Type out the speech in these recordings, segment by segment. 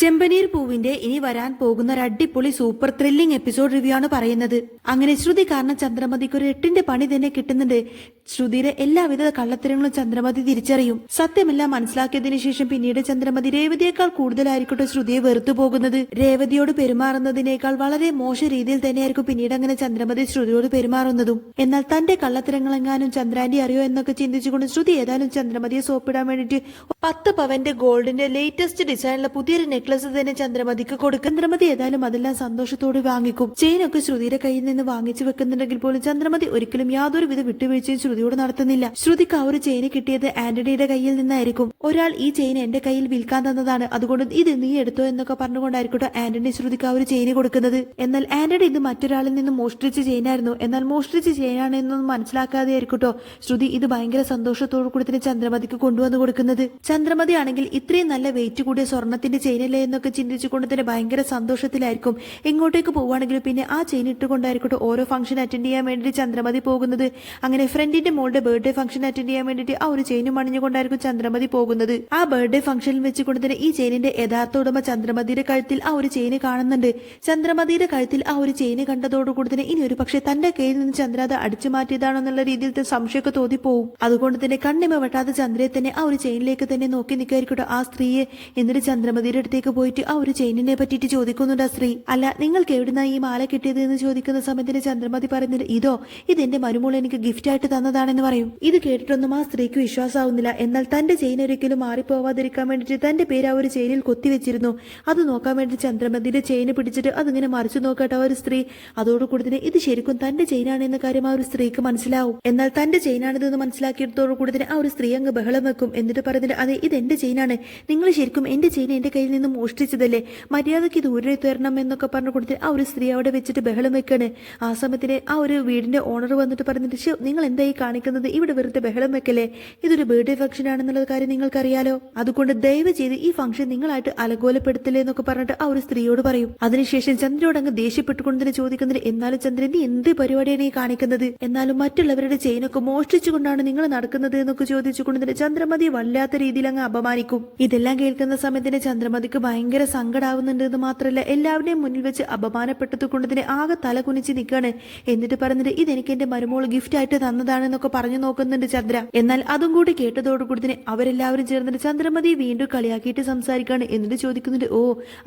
ചെമ്പനീർ പൂവിന്റെ ഇനി വരാൻ പോകുന്ന ഒരു അടിപൊളി സൂപ്പർ ത്രില്ലിംഗ് എപ്പിസോഡ് റിവ്യൂ ആണ് പറയുന്നത്. അങ്ങനെ ശ്രുതി കാരണം ചന്ദ്രമതിക്ക് ഒരു 8ന്റെ പണി തന്നെ കിട്ടുന്നുണ്ട്. ശ്രുതിയുടെ എല്ലാവിധ കള്ളത്തരങ്ങളും ചന്ദ്രമതി തിരിച്ചറിയും. സത്യമെല്ലാം മനസ്സിലാക്കിയതിനു ശേഷം പിന്നീട് ചന്ദ്രമതി രേവതിയേക്കാൾ കൂടുതലായിരിക്കട്ടെ ശ്രുതിയെ വെറുത്തു പോകുന്നത്. രേവതിയോട് പെരുമാറുന്നതിനേക്കാൾ വളരെ മോശം രീതിയിൽ തന്നെയായിരിക്കും പിന്നീട് അങ്ങനെ ചന്ദ്രമതി ശ്രുതിയോട് പെരുമാറുന്നതും. എന്നാൽ തന്റെ കള്ളത്തരങ്ങളെങ്ങാനും ചന്ദ്രാന്റി അറിയോ എന്നൊക്കെ ചിന്തിച്ചുകൊണ്ട് ശ്രുതി ഏതായാലും ചന്ദ്രമതിയെ സോപ്പിടാൻ വേണ്ടിട്ട് 10 പവന്റെ ഗോൾഡിന്റെ ലേറ്റസ്റ്റ് ഡിസൈനിലുള്ള പുതിയൊരു നെക്ലസ് തന്നെ ചന്ദ്രമതിക്ക് കൊടുക്കും. ചന്ദ്രമതി ഏതായാലും അതെല്ലാം സന്തോഷത്തോടെ വാങ്ങിക്കും. ചെയിനൊക്കെ ശ്രുതിയുടെ കയ്യിൽ നിന്ന് വാങ്ങിച്ചു വെക്കുന്നുണ്ടെങ്കിൽ പോലും ചന്ദ്രമതി ഒരിക്കലും യാതൊരുവിധ വിട്ടുവീഴ്ചയും ശ്രുതിയോട് നടത്തുന്നില്ല. ശ്രുതിക്ക് ആ ഒരു ചെയിന് കിട്ടിയത് ആന്റണിയുടെ കയ്യിൽ നിന്നായിരിക്കും. ഒരാൾ ഈ ചെയിൻ എന്റെ കയ്യിൽ വിൽക്കാൻ തന്നതാണ്, അതുകൊണ്ട് ഇത് നീ എടുത്തോ എന്നൊക്കെ പറഞ്ഞുകൊണ്ടായിരിക്കട്ടെ ആന്റണി ശ്രുതിക്ക് ആ ഒരു ചെയിന് കൊടുക്കുന്നത്. എന്നാൽ ആന്റണി ഇത് മറ്റൊരാളിൽ നിന്ന് മോഷ്ടിച്ച ചെയിനായിരുന്നു. എന്നാൽ മോഷ്ടിച്ച ചെയിനാണ് എന്നൊന്നും മനസ്സിലാക്കാതെ ആയിരിക്കട്ടോ ശ്രുതി ഇത് ഭയങ്കര സന്തോഷത്തോടു കൂടി തന്നെ ചന്ദ്രമതിക്ക് കൊണ്ടുവന്ന് കൊടുക്കുന്നത്. ചന്ദ്രമതി ആണെങ്കിൽ ഇത്രയും നല്ല വെയിറ്റ് കൂടിയ സ്വർണത്തിന്റെ ചെയിനല്ലേ എന്നൊക്കെ ചിന്തിച്ചുകൊണ്ട് തന്നെ ഭയങ്കര സന്തോഷത്തിലായിരിക്കും. എങ്ങോട്ടേക്ക് പോവുകയാണെങ്കിലും പിന്നെ ആ ചെയിൻ ഇട്ടുകൊണ്ടായിരിക്കട്ടെ ഓരോ ഫംഗ്ഷൻ അറ്റൻഡ് ചെയ്യാൻ വേണ്ടിയിട്ട് ചന്ദ്രമതി പോകുന്നത്. അങ്ങനെ ഫ്രണ്ടിന്റെ മോളുടെ ബർത്ത്ഡേ ഫംഗ്ഷൻ അറ്റൻഡ് ചെയ്യാൻ വേണ്ടിയിട്ട് ആ ഒരു ചെയിനും അണിഞ്ഞുകൊണ്ടായിരിക്കും ചന്ദ്രമതി പോകുന്നത്. ആ ബർത്ത്ഡേ ഫംഗ്ഷനിൽ വെച്ചുകൊണ്ട് തന്നെ ഈ ചെയിനിന്റെ യഥാർത്ഥ ഉടമ ചന്ദ്രമതിയുടെ കഴുത്തിൽ ആ ഒരു ചെയിന് കാണുന്നുണ്ട്. ചന്ദ്രമതിയുടെ കഴുത്തിൽ ആ ഒരു ചെയിന് കണ്ടതോടുകൂടി തന്നെ ഇനി ഒരു പക്ഷെ തന്റെ കയ്യിൽ നിന്ന് ചന്ദ്ര അത് അടിച്ചു മാറ്റിയതാണെന്നുള്ള രീതിയിലത്തെ സംശയമൊക്കെ തോന്നിപ്പോവും. അതുകൊണ്ട് തന്നെ കണ്ണിമ വെട്ടാതെ ചന്ദ്രയെ തന്നെ ആ ഒരു ചെയിനിലേക്ക് തന്നെ നോക്കി നിൽക്കായിരിക്കട്ടെ ആ സ്ത്രീയെ. എന്നിട്ട് ചന്ദ്രമതിയുടെ അടുത്തേക്ക് പോയിട്ട് ആ ഒരു ചെയിനിനെ പറ്റിയിട്ട് ചോദിക്കുന്നുണ്ട് ആ സ്ത്രീ. അല്ല നിങ്ങൾക്ക് എവിടുന്നാ ഈ മാല കിട്ടിയത് എന്ന് ചോദിക്കുന്ന സമയത്തിന് ചന്ദ്രമതി പറയുന്നത് ഇതെന്റെ മരുമോൾ എനിക്ക് ഗിഫ്റ്റ് ആയിട്ട് തന്നതാണെന്ന് പറയും. ഇത് കേട്ടിട്ടൊന്നും ആ സ്ത്രീക്ക് വിശ്വാസമാവുന്നില്ല. എന്നാൽ തന്റെ ചെയിൻ ഒരിക്കലും മാറിപ്പോവാതിരിക്കാൻ വേണ്ടിയിട്ട് തന്റെ പേര് ആ ഒരു ചെയിനിൽ കൊത്തിവെച്ചിരുന്നു. അത് നോക്കാൻ വേണ്ടി ചന്ദ്രമതിയുടെ ചെയിന് പിടിച്ചിട്ട് അതിങ്ങനെ മറിച്ചു നോക്കട്ടെ ആ ഒരു സ്ത്രീ. അതോടുകൂടി തന്നെ ഇത് ശരിക്കും തന്റെ ചെയിനാണ് എന്ന കാര്യം ആ ഒരു സ്ത്രീക്ക് മനസ്സിലാവും. എന്നാൽ തന്റെ ചെയിനാണിതെന്ന് മനസ്സിലാക്കിയതോടുകൂടി തന്നെ ആ ഒരു സ്ത്രീ അങ്ങ് ബഹളം വെക്കും. എന്നിട്ട് പറഞ്ഞിട്ട് അതെ ഇത് എന്റെ ചെയിനാണ്, നിങ്ങൾ ശരിക്കും എന്റെ ചെയിൻ എന്റെ കയ്യിൽ നിന്ന് മോഷ്ടിച്ചതല്ലേ, മര്യാദയ്ക്ക് ദൂരെ തരണം എന്നൊക്കെ പറഞ്ഞു കൊടുത്തിട്ട് ആ ഒരു സ്ത്രീ അവിടെ വെച്ചിട്ട് ബഹളം വെക്കാണ്. ആ സമയത്തിന് ആ ഒരു വീടിന്റെ ഓണർ വന്നിട്ട് പറഞ്ഞിട്ട് നിങ്ങൾ എന്തായി കാണിക്കുന്നത്, ഇവിടെ വെറുതെ ബഹളം വെക്കല്ലേ, ഇതൊരു ബർത്ത്ഡേ ഫംഗ്ഷൻ ആണെന്നുള്ള കാര്യം നിങ്ങൾക്കറിയാലോ, അതുകൊണ്ട് ദയവ് ചെയ്ത് ഈ ഫംഗ്ഷൻ നിങ്ങളായിട്ട് അലങ്കോലപ്പെടുത്തില്ലേ എന്നൊക്കെ പറഞ്ഞിട്ട് ആ ഒരു സ്ത്രീയോട് പറയും. അതിനുശേഷം ചന്ദ്രയോട് അങ്ങ് ദേഷ്യപ്പെട്ടുകൊണ്ട് തന്നെ ചോദിക്കുന്നത് എന്നാലും ചന്ദ്രൻ നീ എന്ത് പരിപാടിയാണ് ഈ കാണിക്കുന്നത്, എന്നാലും മറ്റുള്ളവരുടെ ചെയിനൊക്കെ മോഷ്ടിച്ചുകൊണ്ടാണ് നിങ്ങൾ നടക്കുന്നത് എന്നൊക്കെ ചോദിച്ചുകൊണ്ട് തന്നെ ചന്ദ്രമതി വല്ലാത്ത രീതിയിൽ അങ്ങ് അപമാനിക്കും. ഇതെല്ലാം കേൾക്കുന്ന സമയത്തിന് ചന്ദ്രമതിക്ക് ഭയങ്കര സങ്കടാവുന്നുണ്ട് എന്ന് മാത്രമല്ല എല്ലാവരുടെയും മുന്നിൽ വെച്ച് അപമാനപ്പെട്ടത് കൊണ്ട് തന്നെ ആകെ തല കുനിച്ച് നിൽക്കാണ്. എന്നിട്ട് പറഞ്ഞിട്ട് ഇതെനിക്ക് എന്റെ മരുമോൾ ഗിഫ്റ്റ് ആയിട്ട് തന്നതാണെന്നൊക്കെ പറഞ്ഞു നോക്കുന്നുണ്ട് ചന്ദ്ര. എന്നാൽ അതും കൂടി കേട്ടതോടുകൂടി തന്നെ അവരെല്ലാവരും ചേർന്നിട്ട് ചന്ദ്രമതി വീണ്ടും കളിയാക്കിയിട്ട് സംസാരിക്കാണ്. എന്നിട്ട് ചോദിക്കുന്നുണ്ട്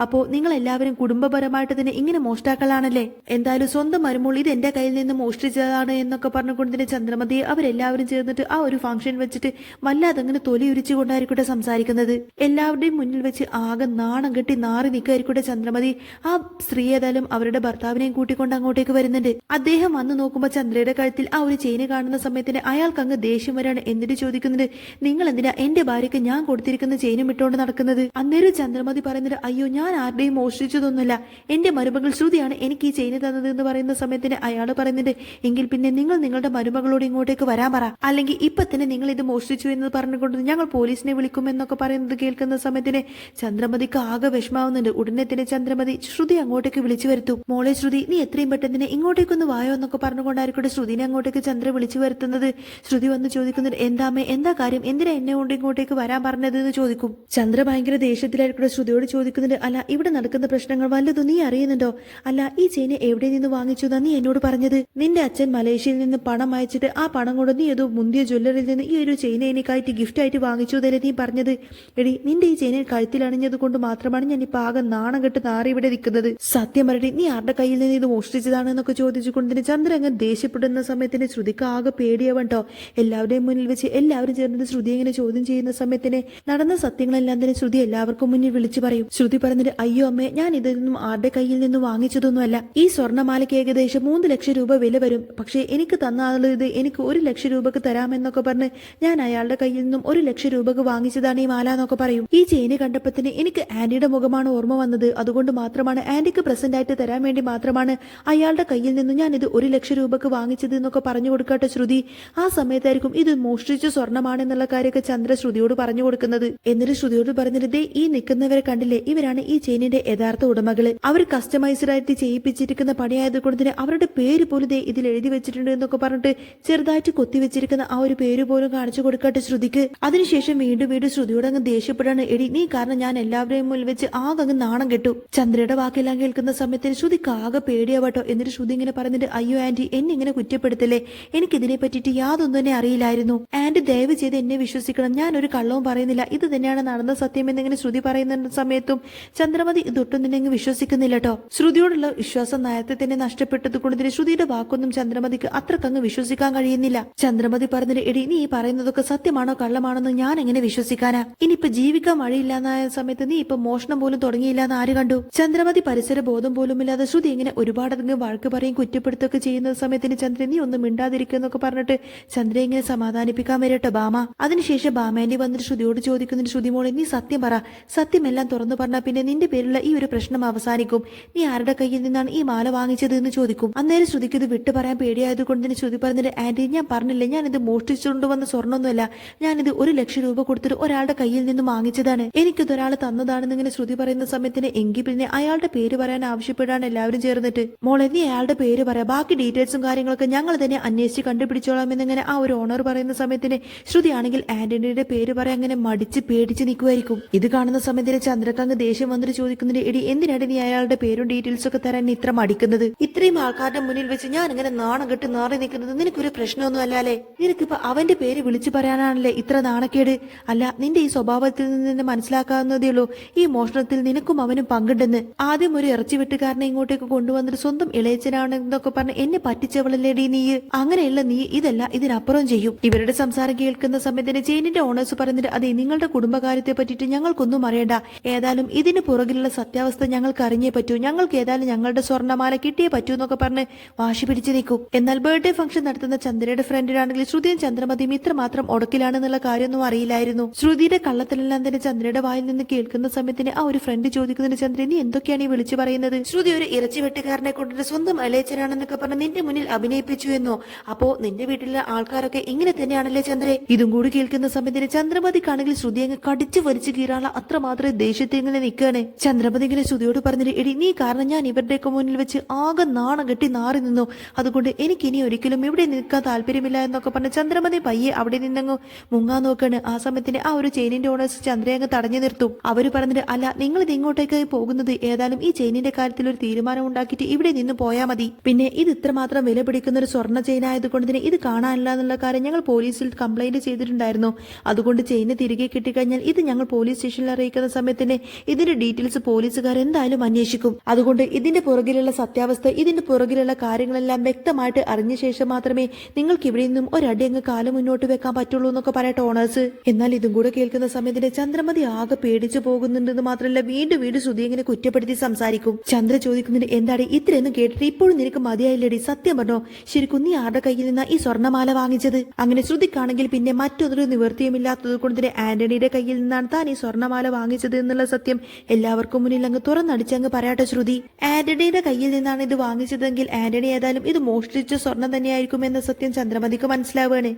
അപ്പോ നിങ്ങൾ എല്ലാവരും കുടുംബപരമായിട്ട് തന്നെ ഇങ്ങനെ മോഷ്ടാക്കളാണല്ലേ, എന്തായാലും സ്വന്തം മരുമോൾ ഇത് എന്റെ കയ്യിൽ നിന്ന് മോഷ്ടിച്ചതാണ് എന്നൊക്കെ പറഞ്ഞുകൊണ്ട് തന്നെ ചന്ദ്രമതി അവരെല്ലാവരും ചേർന്നിട്ട് ആ ഒരു ഫംഗ്ഷൻ വെച്ചിട്ട് വല്ലാതെ അങ്ങനെ തൊലി ഉരിച്ചുകൊണ്ടായിരിക്കട്ടെ സംസാരിക്കുന്നത്. എല്ലാവരുടെയും മുന്നിൽ വെച്ച് ആകെ നാണം കെട്ടി നാറി നിൽക്കായിരിക്കട്ടെ ചന്ദ്രമതി. ആ സ്ത്രീ ഏതായാലും അവരുടെ ഭർത്താവിനെയും കൂട്ടിക്കൊണ്ട് അങ്ങോട്ടേക്ക് വരുന്നുണ്ട്. അദ്ദേഹം വന്ന് നോക്കുമ്പോൾ ചന്ദ്രയുടെ കഴുത്തിൽ ആ ഒരു ചെയിന് കാണുന്ന സമയത്തിന് അയാൾക്ക് അങ്ങ് ദേഷ്യം വരാണ്. എന്നിട്ട് ചോദിക്കുന്നത് നിങ്ങൾ എന്തിനാ എന്റെ ഭാര്യയ്ക്ക് ഞാൻ കൊടുത്തിരിക്കുന്ന ചെയിനും ഇട്ടുകൊണ്ട് നടക്കുന്നത്. അന്നേരം ചന്ദ്രമതി പറയുന്നത് അയ്യോ ഞാൻ ആരുടെയും മോഷ്ടിച്ചതൊന്നുമില്ല, എന്റെ മരുമകൾ ശ്രുതിയാണ് എനിക്ക് ഈ ചെയിന് തന്നത് എന്ന് പറയുന്ന സമയത്തിന് അയാൾ പറയുന്നുണ്ട് എങ്കിൽ പിന്നെ നിങ്ങൾ നിങ്ങളുടെ മരുമകളോട് ഇങ്ങോട്ടേക്ക് വരാൻ പറ, അല്ലെങ്കിൽ ഇപ്പൊ തന്നെ നിങ്ങൾ ഇത് മോഷ്ടിച്ചു എന്ന് പറഞ്ഞുകൊണ്ട് ഞങ്ങൾ പോലീസിനെ വിളിക്കും എന്നൊക്കെ പറയുന്നത് കേൾക്കുന്ന സമയത്തിന് ചന്ദ്രമതിക്ക് ആകെ വിഷമാവുന്നുണ്ട്. ഉടനെ തന്നെ ചന്ദ്രമതി ശ്രുതി അങ്ങോട്ടേക്ക് വിളിച്ചു വരുത്തും. മോളെ ശ്രുതി നീ എത്രയും പെട്ടെന്ന് ഇങ്ങോട്ടേക്കൊന്ന് വായോ എന്നൊക്കെ പറഞ്ഞുകൊണ്ടായിരിക്കട്ടെ ശ്രുതിനെ അങ്ങോട്ടേക്ക് ചന്ദ്ര വിളിച്ചു വരുത്തുന്നത്. ശ്രുതി വന്ന് ചോദിക്കുന്നത് എന്താമേ എന്താ കാര്യം, എന്തിനാ എന്നെ കൊണ്ട് ഇങ്ങോട്ടേക്ക് വരാൻ പറഞ്ഞത് എന്ന് ചോദിക്കും. ചന്ദ്ര ഭയങ്കര ദേഷ്യത്തിലായിരിക്കട്ടെ ശ്രുതിയോട് ചോദിക്കുന്നുണ്ട് അല്ല ഇവിടെ നടക്കുന്ന പ്രശ്നങ്ങൾ വല്ലതും നീ അറിയുന്നുണ്ടോ, അല്ല ഈ ചെയിന് എവിടെ നിന്ന് വാങ്ങിച്ചു നീ എന്നോട് പറഞ്ഞത്, നിന്റെ അച്ഛൻ മലേഷ്യയിൽ നിന്ന് പണം അയച്ചിട്ട് ആ പണം കൊണ്ട് നീ ഏതോ മുന്തിയ ജ്വല്ലറിൽ നിന്ന് ഈ ഒരു ചെയിൻ എനിക്കായിട്ട് ഗിഫ്റ്റ് ആയിട്ട് വാങ്ങിച്ചു തല്ലേ നീ പറഞ്ഞത്. എടി നിന്റെ ഈ ചെയിനിൽ കഴുത്തിൽ അണിഞ്ഞത് കൊണ്ട് മാത്രമാണ് ഞാൻ ഇപ്പൊ ആകെ നാണം കെട്ട് നാറി ഇവിടെ നിൽക്കുന്നത്, സത്യം പറയട്ടെ നീ ആരുടെ കയ്യിൽ നിന്ന് ഇത് മോഷ്ടിച്ചതാണെന്നൊക്കെ ചോദിച്ചുകൊണ്ട് ചന്ദ്ര അങ്ങ് ദേഷ്യപ്പെടുന്ന സമയത്തിന് ശ്രുതിക്ക് ആകെ പേടിയാവട്ടോ. എല്ലാവരുടെയും മുന്നിൽ വെച്ച് എല്ലാവരും ചേർന്നത് ശ്രുതി ഇങ്ങനെ ചോദ്യം ചെയ്യുന്ന സമയത്തിന് നടന്ന സത്യങ്ങളെല്ലാം തന്നെ ശ്രുതി എല്ലാവർക്കും മുന്നിൽ വിളിച്ചു പറയും. ശ്രുതി പറഞ്ഞിട്ട് അയ്യോ അമ്മേ ഞാൻ ഇതൊന്നും ആരുടെ കയ്യിൽ നിന്ന് വാങ്ങിച്ചതൊന്നുമല്ല, ഈ സ്വർണ്ണമാലയ്ക്ക് ഏകദേശം 3 ലക്ഷം രൂപ വില വരും, പക്ഷേ എനിക്ക് തന്ന ആള് ഇത് എനിക്ക് 1 ലക്ഷം രൂപക്ക് തരാമെന്നൊക്കെ പറഞ്ഞ് ഞാൻ അയാളുടെ കയ്യിൽ നിന്നും 1 ലക്ഷം രൂപക്ക് വാങ്ങിച്ചതാണ് ഈ മാല എന്നൊക്കെ പറയും. ഈ ചെയിന് കണ്ടപ്പത്തിന് എനിക്ക് ആന്റിയുടെ മുഖമാണ് ഓർമ്മ വന്നത്, അതുകൊണ്ട് മാത്രമാണ് ആന്റിക്ക് പ്രസന്റ് ആയിട്ട് തരാൻ വേണ്ടി മാത്രമാണ് അയാളുടെ കയ്യിൽ നിന്നും ഞാൻ ഇത് 1 ലക്ഷം രൂപക്ക് വാങ്ങിച്ചത് എന്നൊക്കെ പറഞ്ഞു കൊടുക്കട്ടെ ശ്രുതി. ശ്രുതി. ആ സമയത്തായിരിക്കും ഇത് മോഷ്ടിച്ച സ്വർണ്ണമാണെന്നുള്ള കാര്യമൊക്കെ ചന്ദ്ര ശ്രുതിയോട് പറഞ്ഞു കൊടുക്കുന്നത്. എന്നിട്ട് ശ്രുതിയോട് പറഞ്ഞിട്ട് ഈ നിൽക്കുന്നവരെ കണ്ടില്ലേ, ഇവരാണ് ഈ ചെയിനിന്റെ യഥാർത്ഥ ഉടമകള്. അവർ കസ്റ്റമൈസ്ഡ് ആയിട്ട് ചെയ്യിപ്പിച്ചിരിക്കുന്ന പണിയായതുകൊണ്ട് തന്നെ അവരുടെ പേര് പോലും ഇതിൽ എഴുതി വെച്ചിട്ടുണ്ട് എന്നൊക്കെ പറഞ്ഞിട്ട് ചെറുതായിട്ട് കൊത്തിവെച്ചിരിക്കുന്ന ആ ഒരു പേര് പോലും കാണിച്ചു കൊടുക്കട്ടെ ശ്രുതിക്ക്. അതിനുശേഷം വീണ്ടും ശ്രുതിയോട് അങ്ങ് ദേഷ്യപ്പെടാണ്. എടി നീ കാരണം ഞാൻ എല്ലാവരെയും മുന്നിൽ വെച്ച് ആകെ അങ്ങ് നാണം കെട്ടു. ചന്ദ്രയുടെ വാക്കെല്ലാം കേൾക്കുന്ന സമയത്തിന് ശ്രുതിക്ക് ആകെ പേടിയാവട്ടോ. എന്നിട്ട് ശ്രുതി ഇങ്ങനെ പറഞ്ഞിട്ട് അയ്യോ ആന്റി എന്നെ ഇങ്ങനെ കുറ്റപ്പെടുത്തല്ലേ, എനിക്കിതിനെ പറ്റിയിട്ട് യാതൊന്നും തന്നെ അറിയില്ലായിരുന്നു. ആന്റി ദയവ് ചെയ്ത് എന്നെ വിശ്വസിക്കണം, ഞാൻ ഒരു കള്ളവും പറയുന്നില്ല, ഇത് തന്നെയാണ് നടന്ന സത്യം എന്നിങ്ങനെ ശ്രുതി പറയുന്ന സമയത്തും ചന്ദ്രമതി ഇതൊട്ടും തന്നെ അങ്ങ് വിശ്വസിക്കുന്നില്ല കേട്ടോ. ശ്രുതിയോടുള്ള വിശ്വാസം നേരത്തെ തന്നെ നഷ്ടപ്പെട്ടത് കൊണ്ട് തന്നെ ശ്രുതിയുടെ വാക്കൊന്നും ചന്ദ്രമതിക്ക് അത്രക്കങ്ങ് വിശ്വസിക്കാൻ കഴിയുന്നില്ല. ചന്ദ്രമതി പറഞ്ഞിട്ട് എടി നീ പറയുന്നതൊക്കെ സത്യമാണോ കള്ളമാണെന്ന് ഞാൻ എങ്ങനെ വിശ്വസിക്കാനാ? ഇനിയിപ്പൊ ജീവിക്കാൻ വഴിയില്ലാന്നായ സമയത്ത് നീ ഇപ്പൊ മോഷണം പോലും തുടങ്ങിയില്ലാന്ന് ആര് കണ്ടു? ചന്ദ്രമതി പരിസര ബോധം പോലും ഇല്ലാതെ ശ്രുതി ഇങ്ങനെ ഒരുപാടധികം വഴക്ക് പറയും കുറ്റപ്പെടുത്തൊക്കെ ചെയ്യുന്ന സമയത്തിന് ചന്ദ്രൻ നീ ഒന്നും മിണ്ടാതിരിക്കുന്നൊക്കെ പറഞ്ഞിട്ട് ചന്ദ്രയെ ഇങ്ങനെ സമാധാനിപ്പിക്കാൻ വരട്ടെ ബാമ. അതിനുശേഷം ബാമാൻഡി വന്നിട്ട് ശ്രുതിയോട് ചോദിക്കുന്നുണ്ട്, ശ്രുതി മോളെ നീ സത്യം പറ, സത്യമെല്ലാം തുറന്നു പറഞ്ഞാൽ പിന്നെ നിന്റെ പേരിലുള്ള ഈ ഒരു പ്രശ്നം അവസാനിക്കും. നീ ആരുടെ കയ്യിൽ നിന്നാണ് ഈ മാല വാങ്ങിച്ചത് എന്ന് ചോദിക്കും. അന്നേരം ശ്രുതിക്ക് ഇത് വിട്ടു പറയാൻ പേടിയായത് കൊണ്ട് തന്നെ ശ്രുതി പറഞ്ഞിട്ട് ആന്റി ഞാൻ പറഞ്ഞില്ലേ, ഞാനിത് മോഷ്ടിച്ചുകൊണ്ടുവന്ന സ്വർണ്ണമൊന്നുമല്ല, ഞാനിത് 1,00,000 രൂപ കൊടുത്തിട്ട് ഒരാളുടെ കയ്യിൽ നിന്ന് വാങ്ങിച്ചതാണ്, എനിക്കിത് ഒരാൾ തന്നതാണെന്ന് ഇങ്ങനെ ശ്രുതി പറയുന്ന സമയത്തിന് എങ്കിൽ പിന്നെ അയാളുടെ പേര് പറയാൻ ആവശ്യപ്പെടാണ് എല്ലാവരും ചേർന്നിട്ട്. മോളെ നീ അയാളുടെ പേര് പറയാ, ബാക്കി ഡീറ്റെയിൽസും കാര്യങ്ങളൊക്കെ ഞങ്ങൾ തന്നെ അന്വേഷിച്ച് കണ്ടുപിടിച്ചോളാം എന്നിങ്ങനെ ആ ഒരു ഓണർ പറയുന്ന സമയത്തിന് ശ്രുതി ആണെങ്കിൽ ആന്റണിയുടെ പേര് പറയാൻ അങ്ങനെ മടിച്ച് പേടിച്ച് നിൽക്കുമായിരിക്കും. ഇത് കാണുന്ന സമയത്തിന് ചന്ദ്രക്കങ്ങ് ദേഷ്യം വന്നിട്ട് ചോദിക്കുന്നുണ്ട്, എടി എന്തിനാണ് നീ അയാളുടെ പേരും ഡീറ്റെയിൽസും ഒക്കെ തരാൻ ഇത്ര മടിക്കുന്നത്? ഇത്രയും ആൾക്കാരുടെ മുന്നിൽ വെച്ച് ഞാൻ ഇങ്ങനെ നാണം കെട്ട് നാറി നിൽക്കുന്നത് നിനക്കൊരു പ്രശ്നമൊന്നും അല്ലാലേ? നിനക്കിപ്പോ അവന്റെ പേര് വിളിച്ചു പറയാനാണല്ലേ ഇത്ര നാണക്കേട്? അല്ല നിന്റെ ഈ സ്വഭാവത്തിൽ നിന്ന് മനസ്സിലാക്കാവുന്നതേ ഉള്ളൂ ഈ മോഷണത്തിൽ നിനക്കും അവനും പങ്കുണ്ടെന്ന്. ആദ്യം ഒരു ഇറച്ചി വെട്ടുകാരനെ ഇങ്ങോട്ടേക്ക് കൊണ്ടുവന്നിട്ട് സ്വന്തം ഇളയച്ചനാണെന്നൊക്കെ പറഞ്ഞ് എന്നെ പറ്റിച്ചവളല്ലേടി നീ. അങ്ങനെയല്ല നീ ഇതല്ല ഇതിനപ്പുറം ചെയ്യും. ഇവരുടെ സംസാരം കേൾക്കുന്ന സമയത്തിന് ചെയിനിന്റെ ഓണേഴ്സ് പറഞ്ഞിട്ട് അതെ നിങ്ങളുടെ കുടുംബകാര്യത്തെ പറ്റിയിട്ട് ഞങ്ങൾക്കൊന്നും അറിയണ്ട, ഏതായാലും ഇതിന് പുറകിലുള്ള സത്യാവസ്ഥ ഞങ്ങൾക്ക് അറിഞ്ഞേ പറ്റൂ, ഞങ്ങൾക്ക് ഏതായാലും ഞങ്ങളുടെ സ്വർണ്ണമാല കിട്ടിയേ പറ്റൂ എന്നൊക്കെ പറഞ്ഞ് വാശി പിടിച്ചു നിൽക്കും. എന്നാൽ ബർത്ത്ഡേ ഫംഗ്ഷൻ നടത്തുന്ന ചന്ദ്രയുടെ ഫ്രണ്ടിനാണെങ്കിൽ ശ്രുതിയും ചന്ദ്രമതിയും ഇത്രമാത്രം ഉടക്കിലാണെന്നുള്ള കാര്യമൊന്നും അറിയില്ലായിരുന്നു. ശ്രുതിയുടെ കള്ളത്തിലെല്ലാം തന്നെ ചന്ദ്രയുടെ വായിൽ നിന്ന് കേൾക്കുന്ന സമയത്തിന് ആ ഒരു ഫ്രണ്ട് ചോദിക്കുന്നുണ്ട്, ചന്ദ്ര നീ എന്തൊക്കെയാണ് ഈ വിളിച്ചു പറയുന്നത്? ശ്രുതി ഒരു ഇറച്ചി വെട്ടുകാരനെ കൊണ്ടിട്ട് സ്വന്തം അലേച്ചനാണെന്നൊക്കെ പറഞ്ഞ് നിന്റെ മുന്നിൽ അഭിനയിപ്പിച്ചു എന്നോ? അപ്പോ നിന്റെ വീട്ടിലെ ആൾക്കാരൊക്കെ ഇങ്ങനെ തന്നെയാണല്ലേ ചന്ദ്രേ? ഇതും കൂടി കേൾക്കുന്ന സമയത്തിന് ചന്ദ്രമതിക്കാണെങ്കിൽ ശ്രുതി അങ്ങ് കടിച്ചു വലിച്ചു കീറാനുള്ള അത്രമാത്രം ദേഷ്യത്തിൽ ഇങ്ങനെ നിൽക്കുകയാണ്. ചന്ദ്രമതി ഇങ്ങനെ ശ്രുതിയോട് പറഞ്ഞിട്ട് എടി നീ കാരണം ഞാൻ ഇവരുടെയൊക്കെ മുന്നിൽ വെച്ച് ആകെ നാണം കെട്ടി നാറി നിന്നു, അതുകൊണ്ട് എനിക്ക് ഇനി ഒരിക്കലും ഇവിടെ നിൽക്കാൻ താല്പര്യമില്ല എന്നൊക്കെ പറഞ്ഞ് ചന്ദ്രമതി പയ്യെ അവിടെ നിന്നങ്ങ് മുങ്ങാൻ നോക്കാണ്. ആ സമയത്തിന് ആ ഒരു ചെയിനിന്റെ ഓണേഴ്സ് ചന്ദ്രയെ അങ്ങ് തടഞ്ഞു നിർത്തും. അവര് പറഞ്ഞിട്ട് അല്ല നിങ്ങൾ ഇത് ഇങ്ങോട്ടേക്ക് പോകുന്നത്, ഏതായാലും ഈ ചെയിനിന്റെ കാര്യത്തിൽ ഒരു തീരുമാനം ഉണ്ടാക്കിയിട്ട് ഇവിടെ നിന്ന് പോയാൽ മതി. പിന്നെ ഇത് ഇത്രമാത്രം വില പിടിക്കുന്ന ഒരു സ്വർണ്ണ ചെയിൻ ആയതുകൊണ്ട് തന്നെ ഇത് കാണാനില്ല എന്നുള്ള കാര്യം ഞങ്ങൾ പോലീസിൽ കംപ്ലൈന്റ് ചെയ്തിട്ടുണ്ടായിരുന്നു. അതുകൊണ്ട് ചെയിന് തിരികെ കിട്ടിക്കഴിഞ്ഞാൽ ഇത് ഞങ്ങൾ പോലീസ് സ്റ്റേഷനിൽ അറിയിക്കുന്ന സമയത്തിന് ഇതിന്റെ ഡീറ്റെയിൽസ് പോലീസുകാർ എന്തായാലും അന്വേഷിക്കും. അതുകൊണ്ട് ഇതിന്റെ പുറകിലുള്ള സത്യാവസ്ഥ, ഇതിന്റെ പുറകിലുള്ള കാര്യങ്ങളെല്ലാം വ്യക്തമായിട്ട് അറിഞ്ഞ ശേഷം മാത്രമേ നിങ്ങൾക്ക് ഇവിടെ നിന്നും ഒരടി അങ്ങ് കാലം മുന്നോട്ട് വെക്കാൻ പറ്റുള്ളൂ എന്നൊക്കെ പറയട്ടെ ഓണേഴ്സ്. എന്നാൽ ഇതും കൂടെ കേൾക്കുന്ന സമയത്തിന് ചന്ദ്രമതി ആകെ പേടിച്ചു പോകുന്നുണ്ടെന്ന് മാത്രമല്ല വീണ്ടും വീണ്ടും ശ്രുതി ഇങ്ങനെ കുറ്റപ്പെടുത്തി സംസാരിക്കും. ചന്ദ്ര ചോദിക്കുന്നുണ്ട്, എന്താടി ഇത്രയൊന്നും കേട്ടിട്ട് ഇപ്പോഴും നിനക്ക് മതിയായില്ലടി, സത്യം പറഞ്ഞോ ശരിക്കും നീ ആരുടെ കയ്യിൽ നിന്നാ ഈ സ്വർണ്ണമാല വാങ്ങിച്ചത്? അങ്ങനെ ശ്രുതിക്കാണെങ്കിൽ പിന്നെ മറ്റൊരു നിവൃത്തിയുമില്ലാത്തത് കൊണ്ട് തന്നെ ആന്റണിയുടെ കയ്യിൽ നിന്നാണ് താൻ ഈ സ്വർണ്ണമാല വാങ്ങിച്ചത് എന്നുള്ള സത്യം എല്ലാവർക്കും മുന്നിൽ അങ്ങ് തുറന്നടിച്ചങ്ങ് പറയാട്ടെ ശ്രുതി. ആന്റണിയുടെ കയ്യിൽ നിന്നാണ് ഇത് വാങ്ങിച്ചതെങ്കിൽ ആന്റണി ഏതായാലും ഇത് മോഷ്ടിച്ച സ്വർണം തന്നെയായിരിക്കും എന്ന സത്യം ചന്ദ്രമതിക്ക് മനസ്സിലാവുകയാണ്.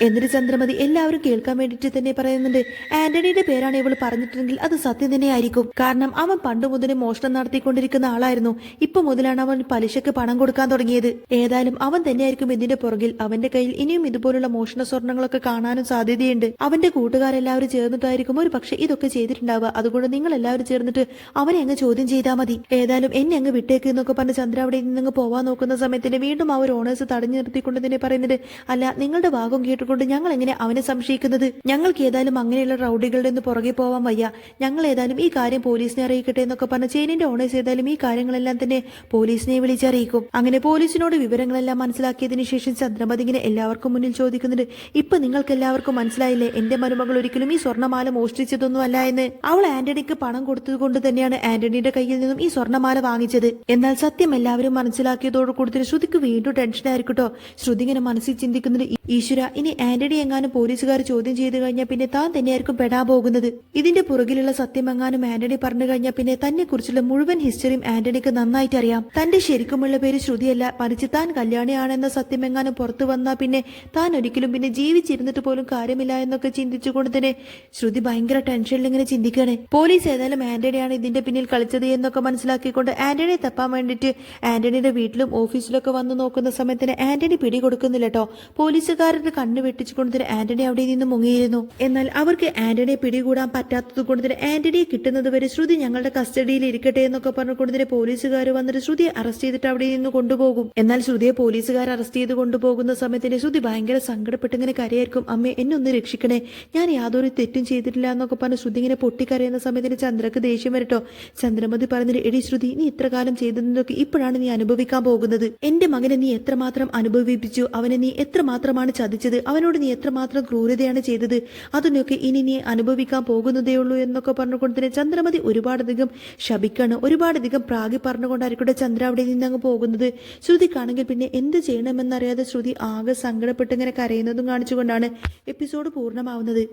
എന്നിട്ട് ചന്ദ്രമതി എല്ലാവരും കേൾക്കാൻ വേണ്ടിയിട്ട് തന്നെ പറയുന്നുണ്ട്, ആന്റണിയുടെ പേരാണ് ഇവൾ പറഞ്ഞിട്ടുണ്ടെങ്കിൽ അത് സത്യം തന്നെയായിരിക്കും. കാരണം അവൻ പണ്ട് മുതലേ മോഷണം നടത്തിക്കൊണ്ടിരിക്കുന്ന ആളായിരുന്നു, ഇപ്പൊ മുതലാണ് അവൻ പലിശക്ക് പണം കൊടുക്കാൻ തുടങ്ങിയത്. ഏതായാലും അവൻ തന്നെയായിരിക്കും ഇതിന്റെ പുറകിൽ. അവന്റെ കയ്യിൽ ഇനിയും ഇതുപോലുള്ള മോഷണ സ്വർണ്ണങ്ങളൊക്കെ കാണാനും സാധ്യതയുണ്ട്. അവന്റെ കൂട്ടുകാരെല്ലാവരും ചേർന്നിട്ടായിരിക്കും ഒരു പക്ഷെ ഇതൊക്കെ ചെയ്തിട്ടുണ്ടാവുക. അതുകൊണ്ട് നിങ്ങൾ എല്ലാവരും ചേർന്നിട്ട് അവനെ അങ്ങ് ചോദ്യം ചെയ്താൽ മതി. ഏതായാലും എന്നെ അങ്ങ് വിട്ടേക്ക് എന്നൊക്കെ പറഞ്ഞ് ചന്ദ്ര അവിടെ നിന്നങ്ങ് പോവാൻ നോക്കുന്ന സമയത്തിന് വീണ്ടും ആ ഒരു ഓണേഴ്സ് തടഞ്ഞു നിർത്തിക്കൊണ്ട് തന്നെ പറയുന്നുണ്ട്, അല്ല നിങ്ങളുടെ ഭാഗം കേട്ടുകൊണ്ട് ഞങ്ങൾ എങ്ങനെ അവനെ സംശയിക്കുന്നത്? ഞങ്ങൾക്ക് ഏതായാലും അങ്ങനെയുള്ള റൗഡികളുടെ ഒന്ന് പുറകെ പോവാൻ വയ്യ, ഞങ്ങൾ ഏതായാലും ഈ കാര്യം പോലീസിനെ അറിയിക്കട്ടെ എന്നൊക്കെ പറഞ്ഞ ചെയിനിന്റെ ഓണേഴ്സ് ഏതായാലും ഈ കാര്യങ്ങളെല്ലാം തന്നെ പോലീസിനെ വിളിച്ചറിയിക്കും. അങ്ങനെ പോലീസിനോട് വിവരങ്ങളെല്ലാം മനസ്സിലാക്കിയതിനു ശേഷം ചന്ദ്രമതി ഇങ്ങനെ എല്ലാവർക്കും മുന്നിൽ ചോദിക്കുന്നുണ്ട്, ഇപ്പൊ നിങ്ങൾക്ക് എല്ലാവർക്കും മനസ്സിലായില്ലേ എന്റെ മരുമകൾ ഒരിക്കലും ഈ സ്വർണ്ണമാല മോഷ്ടിച്ചതൊന്നും അല്ല എന്ന്? അവൾ ആന്റണിക്ക് പണം കൊടുത്തതുകൊണ്ട് തന്നെയാണ് ആന്റണിയുടെ കയ്യിൽ നിന്നും ഈ സ്വർണ്ണമാല വാങ്ങിച്ചത്. എന്നാൽ സത്യം എല്ലാവരും മനസ്സിലാക്കിയതോട് കൂടി ശ്രുതിക്ക് വീണ്ടും ടെൻഷൻ ആയിരിക്കട്ടോ. ശ്രുതി ഇങ്ങനെ മനസ്സിൽ ചിന്തിക്കുന്നുണ്ട്, ഈശ്വര ഇനി ആന്റണി എങ്ങാനും പോലീസുകാർ ചോദ്യം ചെയ്തു കഴിഞ്ഞാൽ പിന്നെ താൻ തന്നെയായിരിക്കും പെടാൻ പോകുന്നത്. ഇതിന്റെ പുറകിലുള്ള സത്യം എങ്ങാനും ആന്റണി പറഞ്ഞു കഴിഞ്ഞാൽ പിന്നെ തന്നെ കുറിച്ചുള്ള മുഴുവൻ ഹിസ്റ്ററിയും ആന്റണിക്ക് നന്നായിട്ട് അറിയാം. തന്റെ ശരിക്കുമുള്ള പേര് ശ്രുതിയല്ല, മറിച്ച് താൻ കല്യാണിയാണെന്ന സത്യം എങ്ങാനും പുറത്തു വന്നാൽ പിന്നെ താൻ ഒരിക്കലും പിന്നെ ജീവിച്ചിരുന്നിട്ട് പോലും കാര്യമില്ല എന്നൊക്കെ ചിന്തിച്ചുകൊണ്ട് തന്നെ ശ്രുതി ഭയങ്കര ടെൻഷനിൽ ഇങ്ങനെ ചിന്തിക്കുകയാണ്. പോലീസ് ഏതായാലും ആന്റണിയാണ് ഇതിന്റെ പിന്നിൽ കളിച്ചത് എന്നൊക്കെ മനസ്സിലാക്കിക്കൊണ്ട് ആന്റണിയെ തപ്പാൻ വേണ്ടിയിട്ട് ആന്റണിയുടെ വീട്ടിലും ഓഫീസിലൊക്കെ വന്ന് നോക്കുന്ന സമയത്തിന് ആന്റണി പിടി കൊടുക്കുന്നില്ല കേട്ടോ. പോലീസുകാരുടെ കണ്ണ് വെട്ടിച്ചുകൊണ്ട് തന്നെ ആന്റണി അവിടെ നിന്ന് മുങ്ങിയിരുന്നു. എന്നാൽ അവർക്ക് ആന്റണിയെ പിടികൂടാൻ പറ്റാത്തത് കൊണ്ട് തന്നെ ആന്റണിയെ കിട്ടുന്നത് വരെ ശ്രുതി ഞങ്ങളുടെ കസ്റ്റഡിയിൽ ഇരിക്കട്ടെ എന്നൊക്കെ പറഞ്ഞുകൊണ്ട് തന്നെ പോലീസുകാർ വന്നിട്ട് ശ്രുതിയെ അറസ്റ്റ് ചെയ്തിട്ട് അവിടെ നിന്ന് കൊണ്ടുപോകും. എന്നാൽ ശ്രുതിയെ പോലീസുകാർ അറസ്റ്റ് ചെയ്ത് കൊണ്ടുപോകുന്ന സമയത്തിന് ശ്രുതി ഭയങ്കര സങ്കടപ്പെട്ട് ഇങ്ങനെ കരയായിരിക്കും. അമ്മേ, എന്നെ ഒന്ന് രക്ഷിക്കണേ, ഞാൻ യാതൊരു തെറ്റും ചെയ്തിട്ടില്ല എന്നൊക്കെ പറഞ്ഞ് ശ്രുതി ഇങ്ങനെ പൊട്ടിക്കരയുന്ന സമയത്തിന് ചന്ദ്രക്ക് ദേഷ്യം വരട്ടോ. ചന്ദ്രമതി പറഞ്ഞിട്ട്, എടി ശ്രുതി, നീ ഇത്ര കാലം ചെയ്തതൊക്കെ ഇപ്പോഴാണ് നീ അനുഭവിക്കാൻ പോകുന്നത്. എന്റെ മകനെ നീ എത്രമാത്രം അനുഭവിപ്പിച്ചു, അവനെ നീ എത്രമാത്രമാണ് ചതിച്ചത്, അവനോട് നീ എത്രമാത്രം ക്രൂരതയാണ് ചെയ്തത്, അതിനൊക്കെ ഇനി നീ അനുഭവിക്കാൻ പോകുന്നതേ ഉള്ളൂ എന്നൊക്കെ പറഞ്ഞുകൊണ്ട് തന്നെ ചന്ദ്രമതി ഒരുപാടധികം ശപിക്കാണ്. ഒരുപാടധികം പ്രാഗി പറഞ്ഞുകൊണ്ടായിരിക്കട്ടെ ചന്ദ്ര അവിടെ നിന്ന് അങ്ങ് പോകുന്നത്. ശ്രുതിക്കാണെങ്കിൽ പിന്നെ എന്ത് ചെയ്യണമെന്നറിയാതെ ശ്രുതി ആകെ സങ്കടപ്പെട്ട് ഇങ്ങനെ കരയുന്നതും കാണിച്ചുകൊണ്ടാണ് എപ്പിസോഡ് പൂർണ്ണമാവുന്നത്.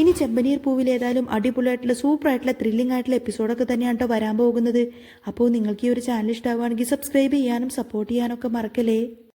ഇനി ചെമ്പനീർ പൂവിൽ ഏതായാലും അടിപൊളിയായിട്ടുള്ള സൂപ്പറായിട്ടുള്ള ത്രില്ലിംഗ് ആയിട്ടുള്ള എപ്പിസോഡൊക്കെ തന്നെയാണ് കേട്ടോ വരാൻ പോകുന്നത്. അപ്പോൾ നിങ്ങൾക്ക് ഈ ഒരു ചാനൽ ഇഷ്ടമാവുകയാണെങ്കിൽ സബ്സ്ക്രൈബ് ചെയ്യാനും സപ്പോർട്ട് ചെയ്യാനൊക്കെ മറക്കല്ലേ.